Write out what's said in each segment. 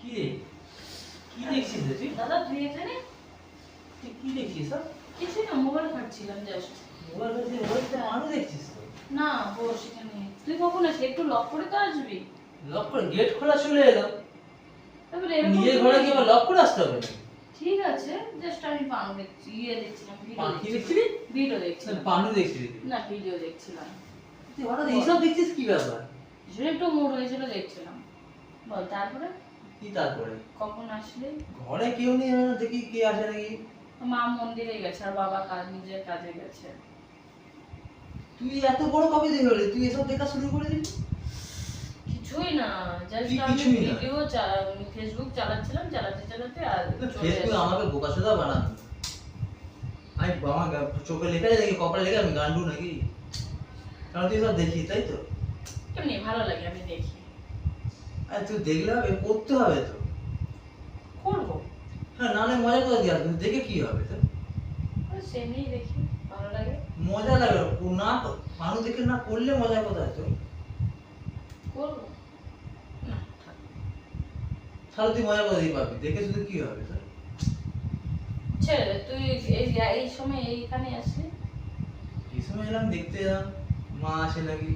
কি রে? কি দেখছিস রে তুই? দাদা তুই এখানে? তুই কি দেখছিস সব? কিছু না, মোবাইল ঘাটছিলাম জাস্ট। মোবাইল দেখছিস? মোবাইল তো মানুষ দেখছিস তো। না বস এখানে। তুই কখন আসলি? একটু লক করে তো আসবি। লক করে গেট খোলা চলে এলাম। তারপরে এরকম নিজের ঘরে কি আবার লক করে আসতে হবে নাকি? ঠিক আছে, জাস্ট আমি পানু দেখছি, দেখছিলাম, কি দেখছিলি? ভিডিও দেখছিলাম। পানু দেখছিলি তুই? না ভিডিও দেখছিলাম। তুই হঠাৎ এইসব দেখছিস কি ব্যাপার? আসলে একটু মুড হয়েছিল দেখছিলাম। বল তারপরে কি তারপরে? কখন আসলি? ঘরে কেউ নেই, দেখি কে আসে নাকি। মা মন্দিরে গেছে আর বাবা নিজের কাজে গেছে। তুই এত বড় কবে থেকে হলি? তুই এসব দেখা শুরু করে দিলি? কিছুই না, জাস্ট কি আমি কিছুই না? ভিডিও ফেসবুক চালাচ্ছিলাম, চালাতে আর ফেসবুক আমাকে বোকাচোদা বানানো। আমি আমার চোখে লেখা যায় নাকি, কপালে লেখা আমি গান্ডু নাকি? কারণ তুই সব দেখিস তাই তো? কেমনি ভালো লাগে আমি দেখি। আর তুই দেখলে হবে, করতে হবে তো। করবো হ্যাঁ, নাহলে মজা করে দিয়ে আসবে, দেখে কি হবে তো? সেমনি দেখি, ভালো লাগে। মজা লাগে না, মানুষ দেখে না করলে মজা কোথায় তো? করবো না থাক। তাহলে তুই মজা করে দিয়ে পাবি, দেখে শুধু কি হবে তো? ছেড়ে তুই এই সময় এইখানে আসলি? এই সময় এলাম, দেখতে এলাম মা আসে নাকি।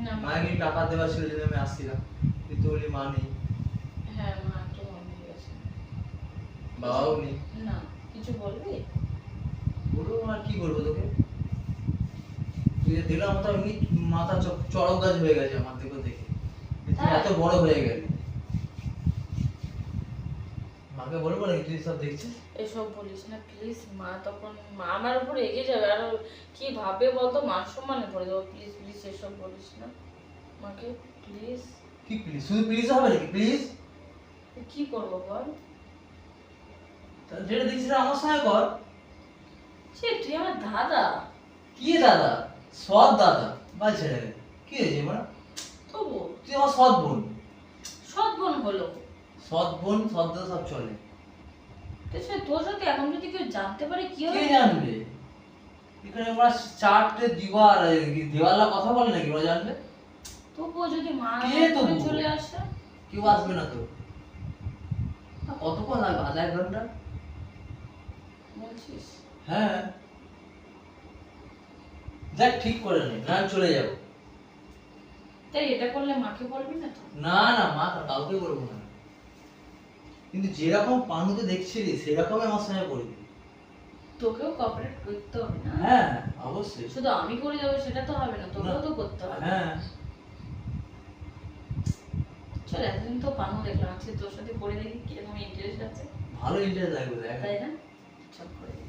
না মা, মাকে টাকা দেওয়ার ছিল জন্য আমি আসছিলাম, তুই তো বলি মা নেই, হ্যাঁ মা একটু মন্দিরে গেছে। বাবাও নেই। না কিছু বলবি? বলবো আর কি বলবো তোকে? তুই যে দেখলাম তো এমনি মাথা চড়ক গাছ হয়ে গেছে আমার দেখে দেখে, তুই এত বড় হয়ে গেলি। মাকে বলবো নাকি তুই সব দেখছিস? এসব বলিস না প্লিজ, মা তখন মা আমার উপর এগিয়ে যাবে আর কি ভাবে বলতো, মান সম্মানে পড়ে যাবো। প্লিজ প্লিজ এসব বলিস না মাকে, প্লিজ। কি প্লিজ? শুধু প্লিজ হবে নাকি প্লিজ? কি করবো বল? যেটা দেখছিস আমার সঙ্গে কর। সে তুই আমার দাদা। কি দাদা? সৎ দাদা? বাল ছেড়ে দে। কি হয়েছে মানে? তবু তুই আমার সৎ বোন। সৎ বোন হলো। সৎ বোন সৎ দাদা সব চলে। তো সে তোর সাথে এখন যদি কেউ জানতে পারে কি হবে? কে জানবে? এখানে আমরা চারটে দেওয়ালা কথা বলে নাকি ওরা জানবে? তবুও যদি মা কে তবু? চলে আসে? কেউ আসবে না তো। কতক্ষণ লাগবে? আধা এক ঘন্টা? বলছিস? হ্যাঁ, দেখ ঠিক করে নে, না চলে যাবো। তাই এটা করলে মাকে বলবি না তো? না না, মা কাউকে বলবো না, কিন্তু যেরকম পানুকে দেখছিলি সেরকমই আমার সঙ্গে করবি। তোকেও কোঅপারেট করতে হবে না? হ্যাঁ অবশ্যই। শুধু আমি করে যাবো সেটা তো হবে না, তোকেও তো করতে হবে। হ্যাঁ। চল একদিন তো পানু দেখলাম, আজকে তোর সাথে করে দেখি কিরকম ইন্টারেস্ট আছে। ভালো ইন্টারেস্ট লাগবে দেখ। তাই না? চল করে দেখি।